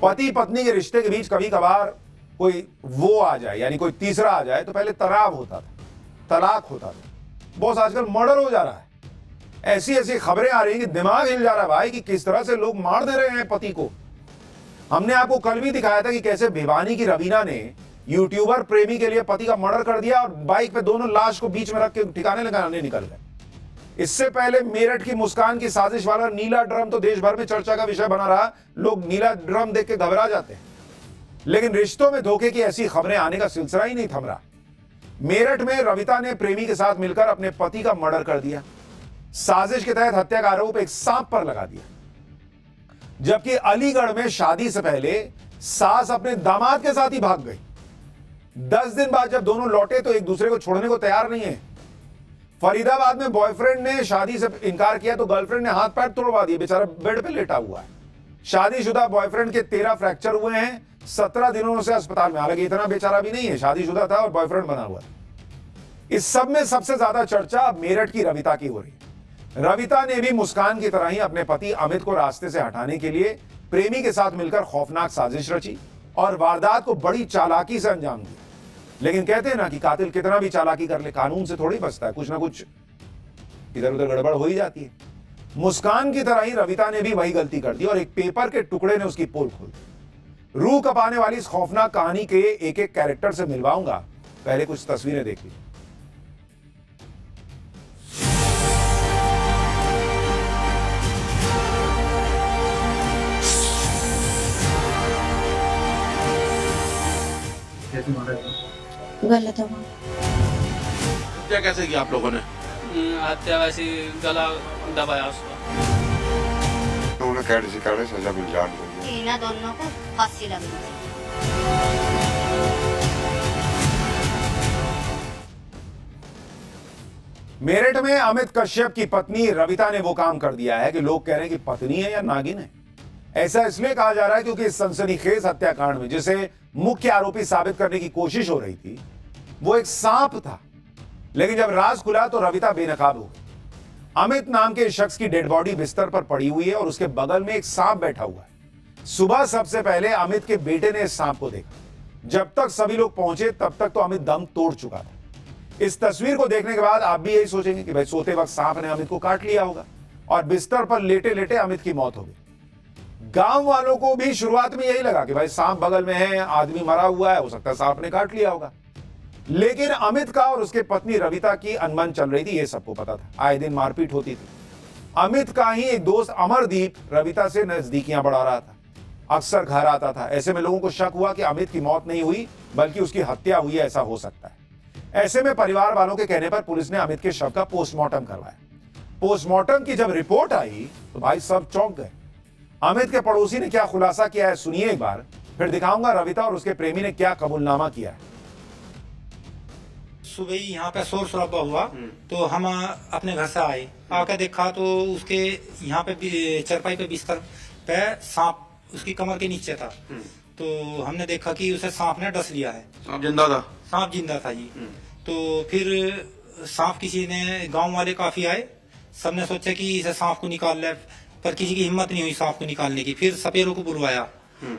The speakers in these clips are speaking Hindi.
पति पत्नी के रिश्ते के बीच कभी कभार कोई वो आ जाए, यानी कोई तीसरा आ जाए, तो पहले तराब होता था, तलाक होता था। बॉस आजकल मर्डर हो जा रहा है। ऐसी ऐसी खबरें आ रही हैं कि दिमाग हिल जा रहा है भाई, कि किस तरह से लोग मार दे रहे हैं पति को। हमने आपको कल भी दिखाया था कि कैसे भिवानी की रवीना ने यूट्यूबर प्रेमी के लिए पति का मर्डर कर दिया और बाइक पे दोनों लाश को बीच में रख के ठिकाने लगाने निकल गए। इससे पहले मेरठ की मुस्कान की साजिश वाला नीला ड्रम तो देश भर में चर्चा का विषय बना रहा। लोग नीला ड्रम देख के घबरा जाते हैं, लेकिन रिश्तों में धोखे की ऐसी खबरें आने का सिलसिला ही नहीं थम रहा। मेरठ में रविता ने प्रेमी के साथ मिलकर अपने पति का मर्डर कर दिया। साजिश के तहत हत्या का आरोप एक सांप पर लगा दिया। जबकि अलीगढ़ में शादी से पहले सास अपने दामाद के साथ ही भाग गई। 10 दिन बाद जब दोनों लौटे तो एक दूसरे को छोड़ने को तैयार नहीं है। फरीदाबाद में बॉयफ्रेंड ने शादी से इनकार किया तो गर्लफ्रेंड ने हाथ पैर तोड़वा दिए, बेचारा बेड पे लेटा हुआ है। शादीशुदा बॉयफ्रेंड के 13 फ्रैक्चर हुए हैं, 17 दिनों से अस्पताल में। हालांकि इतना बेचारा भी नहीं है, शादीशुदा था और बॉयफ्रेंड बना हुआ है। इस सब में सबसे ज्यादा चर्चा मेरठ की रविता की हो रही है। रविता ने भी मुस्कान की तरह ही अपने पति अमित को रास्ते से हटाने के लिए प्रेमी के साथ मिलकर खौफनाक साजिश रची और वारदात को बड़ी चालाकी से अंजाम दिया। लेकिन कहते हैं ना कि कातिल कितना भी चालाकी कर ले, कानून से थोड़ी बचता है, कुछ ना कुछ इधर उधर गड़बड़ हो ही जाती है। मुस्कान की तरह ही रविता ने भी वही गलती कर दी और एक पेपर के टुकड़े ने उसकी पोल खोल दी। रूह कपाने वाली इस खौफनाक कहानी के एक एक कैरेक्टर से मिलवाऊंगा, पहले कुछ तस्वीरें देख लीजिए। गलत हुआ। हत्या कैसे किया आप लोगों ने? हत्या वैसे गला दबाया उसका। तो उन्हें कैसे सिखाने सजा मिल जानी इन दोनों को फांसी लगनी चाहिए। मेरठ में अमित कश्यप की पत्नी रविता ने वो काम कर दिया है कि लोग कह रहे हैं कि पत्नी है या नागिन है। ऐसा इसलिए कहा जा रहा है क्योंकि इस सनसनीखेज हत्याकांड में जिसे मुख्य आरोपी साबित करने की कोशिश हो रही थी, वो एक सांप था। लेकिन जब राज खुला तो रविता बेनकाब हो गई। अमित नाम के शख्स की डेड बॉडी बिस्तर पर पड़ी हुई है और उसके बगल में एक सांप बैठा हुआ है। सुबह सबसे पहले अमित के बेटे ने इस सांप को देखा। जब तक सभी लोग पहुंचे तब तक तो अमित दम तोड़ चुका था। इस तस्वीर को देखने के बाद आप भी यही सोचेंगे कि भाई सोते वक्त सांप ने अमित को काट लिया होगा और बिस्तर पर लेटे लेटे अमित की मौत हो गई। गांव वालों को भी शुरुआत में यही लगा कि भाई सांप बगल में है, आदमी मरा हुआ है, हो सकता है सांप ने काट लिया होगा। लेकिन अमित का और उसके पत्नी रविता की अनबन चल रही थी, ये सबको पता था। आए दिन मारपीट होती थी। अमित का ही एक दोस्त अमरदीप रविता से नजदीकियां बढ़ा रहा था, अक्सर घर आता था। ऐसे में लोगों को शक हुआ कि अमित की मौत नहीं हुई बल्कि उसकी हत्या हुई है, ऐसा हो सकता है। ऐसे में परिवार वालों के कहने पर पुलिस ने अमित के शव का पोस्टमार्टम करवाया। पोस्टमार्टम की जब रिपोर्ट आई तो भाई सब चौंक गए। अमित के पड़ोसी ने क्या खुलासा किया है सुनिए एक बार, फिर दिखाऊंगा रविता और उसके प्रेमी ने क्या कबूलनामा किया है। सुबह ही यहाँ पे शोर शराबा हुआ तो हम अपने घर से आए, आकर देखा तो उसके यहाँ पे चरपाई पे बिस्तर पे सांप उसकी कमर के नीचे था। तो हमने देखा कि उसे सांप ने डस लिया है। सांप जिंदा था? सांप जिंदा था जी। तो फिर सांप किसी ने, गांव वाले काफी आए, सबने सोचा कि इसे सांप को निकाल ले, पर किसी की हिम्मत नहीं हुई सांप को निकालने की। फिर सपेरों को बुलवाया।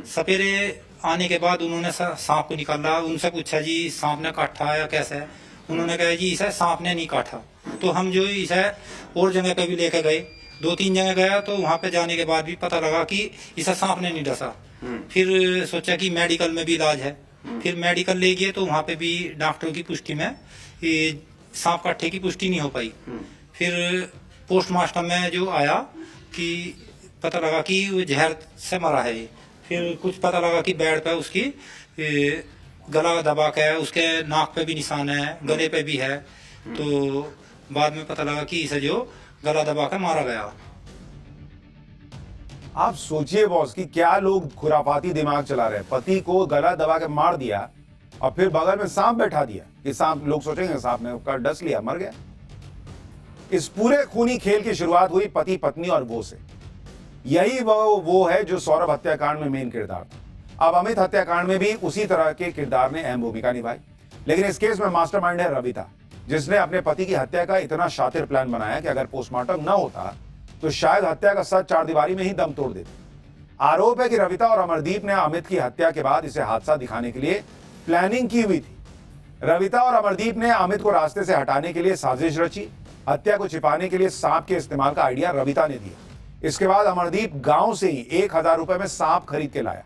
सपेरे आने के बाद उन्होंने सांप को निकाला। उनसे पूछा जी सांप ने काटा या कैसे है? उन्होंने कहा जी इसे सांप ने नहीं काटा। तो हम जो इसे और जगह पे भी लेके गए, 2-3 जगह गया तो वहां पे जाने के बाद भी पता लगा कि इसे सांप ने नहीं डसा। फिर सोचा कि मेडिकल में भी इलाज है। फिर मेडिकल ले गए तो वहां पे भी डॉक्टरों की पुष्टि में सांप काटे की पुष्टि नहीं हो पाई। फिर पोस्टमार्टम में जो आया कि पता लगा कि वो जहर से मरा है। फिर कुछ पता लगा कि बेड पे उसकी गला दबा के, उसके नाक पे भी निशान है, गले पे भी है। तो बाद में पता लगा कि इसे जो गला दबा के मारा गया। आप सोचिए बॉस कि क्या लोग खुराफाती दिमाग चला रहे हैं। पति को गला दबा के मार दिया और फिर बगल में सांप बैठा दिया कि सांप, लोग सोचेंगे सांप ने उसका डस लिया, मर गया। इस पूरे खूनी खेल की शुरुआत हुई पति पत्नी और वो से। यही वो है जो सौरभ हत्याकांड में मेन किरदार था। अब अमित हत्याकांड में भी उसी तरह के किरदार ने अहम भूमिका निभाई। लेकिन इस केस में मास्टरमाइंड है रविता, जिसने अपने पति की हत्या का इतना शातिर प्लान बनाया कि अगर पोस्टमार्टम न होता तो शायद हत्या का सच चारदीवारी में ही दम तोड़ देती। आरोप है कि रविता और अमरदीप ने अमित की हत्या के बाद इसे हादसा दिखाने के लिए प्लानिंग की हुई थी। रविता और अमरदीप ने अमित को रास्ते से हटाने के लिए साजिश रची। हत्या को छिपाने के लिए सांप के इस्तेमाल का आइडिया रविता ने दिया। इसके बाद अमरदीप गांव से ही 1000 रुपए में सांप खरीद के लाया।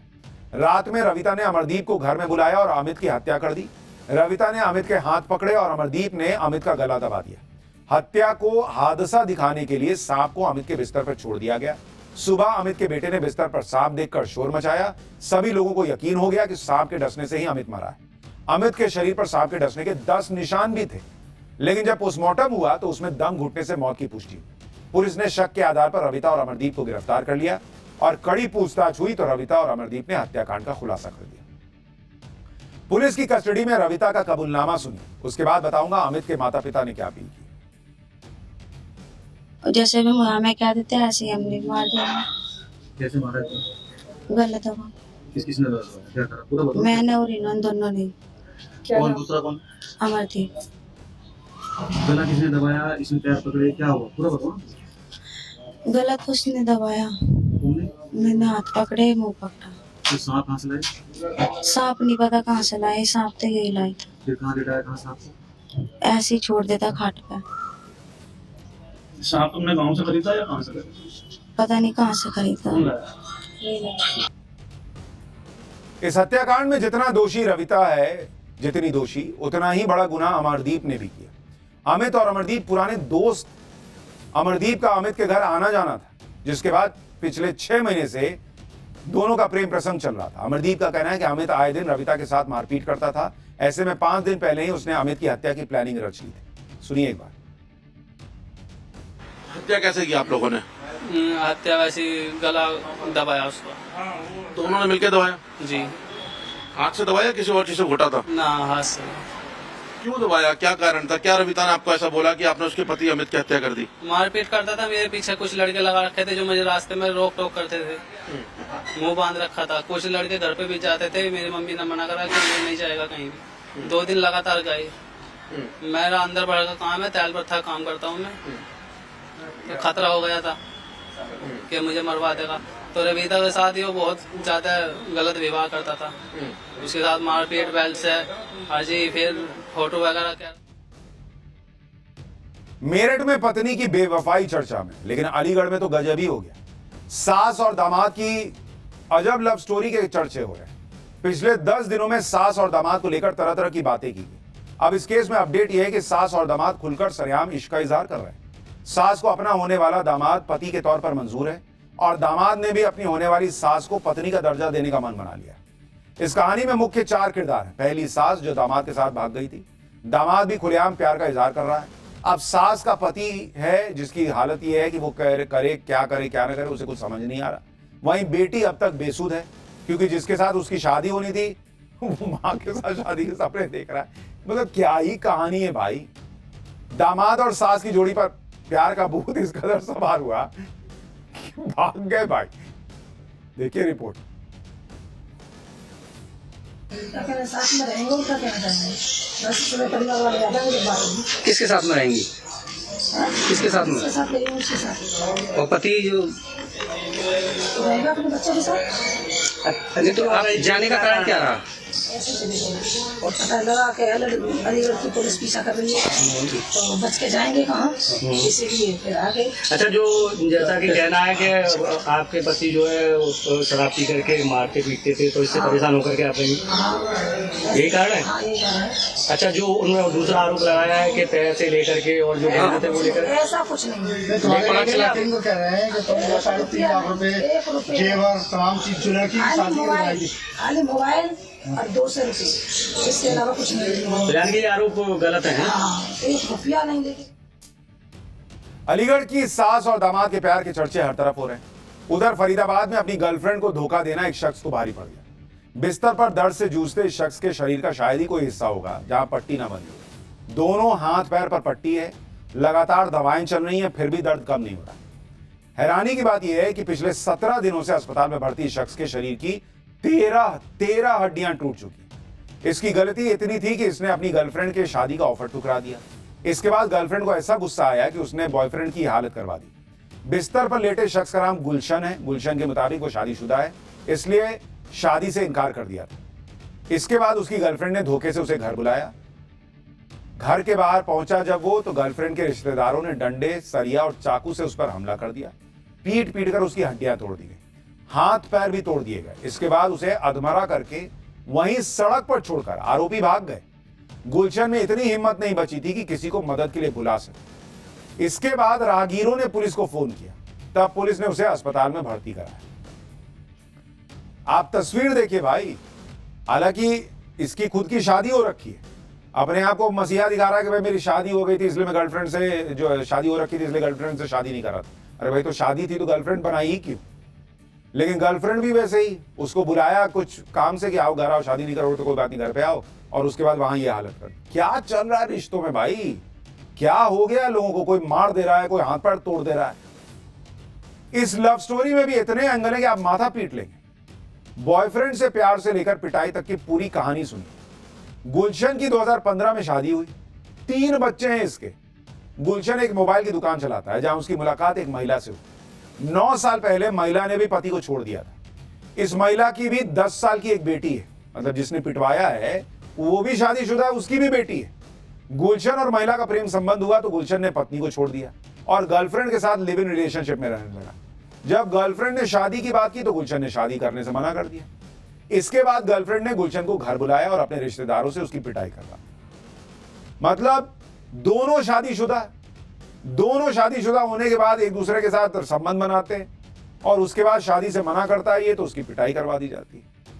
रात में रविता ने अमरदीप को घर में बुलाया और अमित की हत्या कर दी। रविता ने अमित के हाथ पकड़े और अमरदीप ने अमित का गला दबा दिया। हत्या को हादसा दिखाने के लिए सांप को अमित के बिस्तर पर छोड़ दिया गया। सुबह अमित के बेटे ने बिस्तर पर सांप देखकर शोर मचाया। सभी लोगों को यकीन हो गया कि सांप के डसने से ही अमित मरा है। अमित के शरीर पर सांप के डसने के 10 निशान भी थे, लेकिन जब पोस्टमार्टम हुआ तो उसमें दम घुटने से मौत की पुष्टि हुई। पुलिस ने शक के आधार पर रविता और अमरदीप को गिरफ्तार कर लिया और कड़ी पूछताछ हुई तो रविता और अमरदीप ने हत्याकांड का खुलासा कर दिया। पुलिस की कस्टडी में रविता का कबूलनामा सुनिए, उसके बाद बताऊंगा अमित के माता पिता ने क्या अपील की। जैसे भी हमें क्या देते हैं ऐसे ही हमने मार दिया। कैसे मारा था? गलत हुआ। किस किसने मारा? क्या करा पूरा बताओ। मैंने और इन्होंने दोनों ने। कौन दूसरा कौन? अमरदीप। गला किसने दबाया? इसने पैर पकड़े, क्या हुआ पूरा बताओ। गलत उसने दबाया, तुमने? मैंने हाथ पकड़े, मुंह पकड़ा। तो सांप कहाँ से लाए? सांप नहीं पता कहाँ से लाए, सांप तो यही लाए था। फिर कहाँ लेटाया? कहाँ सांप को? ऐसे ही छोड़ देता खाट पे। सांप तुमने गांव से खरीदा या कहाँ से खरीदा? पता नहीं कहाँ से खरीदा। कौन लाया? इस हत्याकांड में जितना दोषी रविता है, जितनी दोषी उतना ही बड़ा गुनाह अमरदीप ने भी किया। अमित और अमरदीप पुराने दोस्त। अमरदीप का अमित के घर आना जाना था, जिसके बाद पिछले 6 महीने से दोनों का प्रेम प्रसंग चल रहा था। अमरदीप का कहना है कि अमित आए दिन रविता के साथ मारपीट करता था। ऐसे में 5 दिन पहले ही उसने अमित की हत्या की प्लानिंग रच ली थी। सुनिए एक बार। हत्या कैसे की आप लोगों ने? हत्या वैसे ही गला दबाया उसका। तो उन्होंने मिलकर दबाया? जी। हाथ से दबाया, किसी और चीज से घोटा था? ना, हाथ से। क्यों दबाया? क्या कारण था? क्या रविता ने आपको ऐसा बोला कि आपने उसके पति अमित की हत्या कर दी? मारपीट करता था। मेरे पीछे कुछ लड़के लगा रखे थे जो मुझे रास्ते में रोक टोक करते थे। मुंह बांध रखा था। कुछ लड़के घर पे भी जाते थे। मेरी मम्मी ने मना करा कि ये नहीं जाएगा कहीं भी। 2 दिन लगातार गए। मेरा अंदर बढ़ का काम है, तैल पर था काम करता हूँ मैं। तो खतरा हो गया था कि मुझे मरवा देगा। तो रविता के साथ ही वो बहुत ज्यादा गलत व्यवहार करता था। उसके साथ मारपीट, बेल्ट से हाजी, फिर फोटो वगैरह क्या। मेरठ में पत्नी की बेवफाई चर्चा में, लेकिन अलीगढ़ में तो गजब ही हो गया। सास और दामाद की अजब लव स्टोरी के चर्चे हो रहे हैं। पिछले 10 दिनों में सास और दामाद को लेकर तरह तरह की बातें की गई। अब इस केस में अपडेट यह है कि सास और दामाद खुलकर सरेआम इश्क का इजहार कर रहे हैं। सास को अपना होने वाला दामाद पति के तौर पर मंजूर है और दामाद ने भी अपनी होने वाली सास को पत्नी का दर्जा देने का मन बना लिया। इस कहानी में मुख्य 4 किरदार हैं। पहली सास जो दामाद के साथ भाग गई थी। दामाद भी खुलेआम प्यार का इजहार कर रहा है। अब सास का पति है जिसकी हालत यह है कि वो करे क्या न करे उसे कुछ समझ नहीं आ रहा। वहीं बेटी अब तक बेसुध है क्योंकि जिसके साथ उसकी शादी होनी थी वो माँ के साथ शादी के सपने देख रहा है। मतलब क्या ही कहानी है भाई। दामाद और सास की जोड़ी पर प्यार का भूत इस कदर सवार हुआ कि भाग गए भाई। देखिए रिपोर्ट। साथ में रहेंगे, उनका कहना चाहेंगे बस पूरे परिवार वाले ज्यादा मुझे बात नहीं। किसके साथ में रहेंगी? किसके साथ में? उसके साथ रहेंगे, उसके साथ और पति जो रहेगा अपने बच्चों के साथ। नहीं तो आप जाने का कारण क्या रहा? ऐसे चले गए और पता लगा कि अलीगढ़ की पुलिस पीछा कर रही है तो बच के जाएंगे कहाँ, इसीलिए फिर आ गए। अच्छा, जो जैसा कि कहना है कि आपके पति जो है उसको शराब पी करके मारते पीटते थे तो इससे परेशान होकर के आप रहेंगे, यही कारण है? हाँ, यही कारण है। अच्छा, जो उन्होंने दूसरा आरोप लगाया है कि पैसे लेकर के और जो गहने थे वो लेकर, ऐसा कुछ नहीं है। कह रहे हैं कि तुम 3.5 लाख रुपए जेवर तमाम चीज चुरा की शादी खाली मोबाइल और 200 रुपये, इसके अलावा कुछ नहीं। तो यानी कि ये आरोप गलत है? हाँ, 1 रुपया नहीं लेके। अलीगढ़ की सास और दामाद के प्यार के चर्चे हर तरफ हो रहे हैं। उधर फरीदाबाद में अपनी गर्लफ्रेंड को धोखा देना एक शख्स को भारी पड़ गया। बिस्तर पर दर्द से जूझते इस शख्स के शरीर का शायद ही कोई हिस्सा होगा जहां पट्टी ना बंधी हो। दोनों हाथ पैर पर पट्टी है, लगातार दवाएं चल रही हैं, फिर भी दर्द कम नहीं हो रहा। हैरानी की बात यह है कि पिछले 17 दिनों से अस्पताल में भर्ती शख्स के शरीर की 13 हड्डियां टूट चुकी। इसकी गलती इतनी थी कि इसने अपनी गर्लफ्रेंड के शादी का ऑफर ठुकरा दिया। इसके बाद गर्लफ्रेंड को ऐसा गुस्सा आया कि उसने बॉयफ्रेंड की हालत करवा दी। बिस्तर पर लेटे शख्स का नाम गुलशन है। गुलशन के मुताबिक वो शादीशुदा है, इसलिए शादी से इनकार कर दिया था। इसके बाद उसकी गर्लफ्रेंड ने धोखे से उसे घर बुलाया। घर के बाहर पहुंचा जब वो, तो गर्लफ्रेंड के रिश्तेदारों ने डंडे, सरिया और चाकू से उस पर हमला कर दिया। पीट पीट कर उसकी हड्डियां तोड़ दी गई, हाथ पैर भी तोड़ दिए गए। इसके बाद उसे अधमरा करके वहीं सड़क पर छोड़कर आरोपी भाग गए। गुलशन में इतनी हिम्मत नहीं बची थी कि किसी को मदद के लिए बुला सके। इसके बाद राहगीरों ने पुलिस को फोन किया, तब पुलिस ने उसे अस्पताल में भर्ती कराया। आप तस्वीर देखिए भाई, हालांकि इसकी खुद की शादी हो रखी है, अपने आप को मसीहा दिखा रहा है कि भाई मेरी शादी हो गई थी इसलिए मैं गर्लफ्रेंड से, जो शादी हो रखी थी इसलिए गर्लफ्रेंड से शादी नहीं कर रहा था। अरे भाई तो शादी थी तो गर्लफ्रेंड बनाई ही क्यों? लेकिन गर्लफ्रेंड भी वैसे ही, उसको बुलाया कुछ काम से कि आओ घर आओ, शादी नहीं करोगे तो कोई बात नहीं घर पे आओ, और उसके बाद वहां ये हालत कर। क्या चल रहा है रिश्तों में भाई? क्या हो गया लोगों को? कोई मार दे रहा है, कोई हाथ पैर तोड़ दे रहा है। इस लव स्टोरी में भी इतने एंगल है कि आप माथा पीट लेंगे। बॉयफ्रेंड से प्यार से लेकर पिटाई तक की पूरी कहानी सुनी। गुलशन की 2015 में शादी हुई, 3 बच्चे हैं इसके। गुलशन एक मोबाइल की दुकान चलाता है जहां उसकी मुलाकात एक महिला से हुई। 9 साल पहले महिला ने भी पति को छोड़ दिया था। इस महिला की भी 10 साल की एक बेटी है, मतलब जिसने पिटवाया है वो भी शादीशुदा है, उसकी भी बेटी है। गुलशन और महिला का प्रेम संबंध हुआ तो गुलशन ने पत्नी को छोड़ दिया और गर्लफ्रेंड के साथ लिव इन रिलेशनशिप में रहने लगा। जब गर्लफ्रेंड ने शादी की बात की तो गुलशन ने शादी करने से मना कर दिया। इसके बाद गर्लफ्रेंड ने गुलशन को घर बुलाया और अपने रिश्तेदारों से उसकी पिटाई करवा। मतलब दोनों शादीशुदा होने के बाद एक दूसरे के साथ संबंध बनाते हैं और उसके बाद शादी से मना करता है ये तो उसकी पिटाई करवा दी जाती है।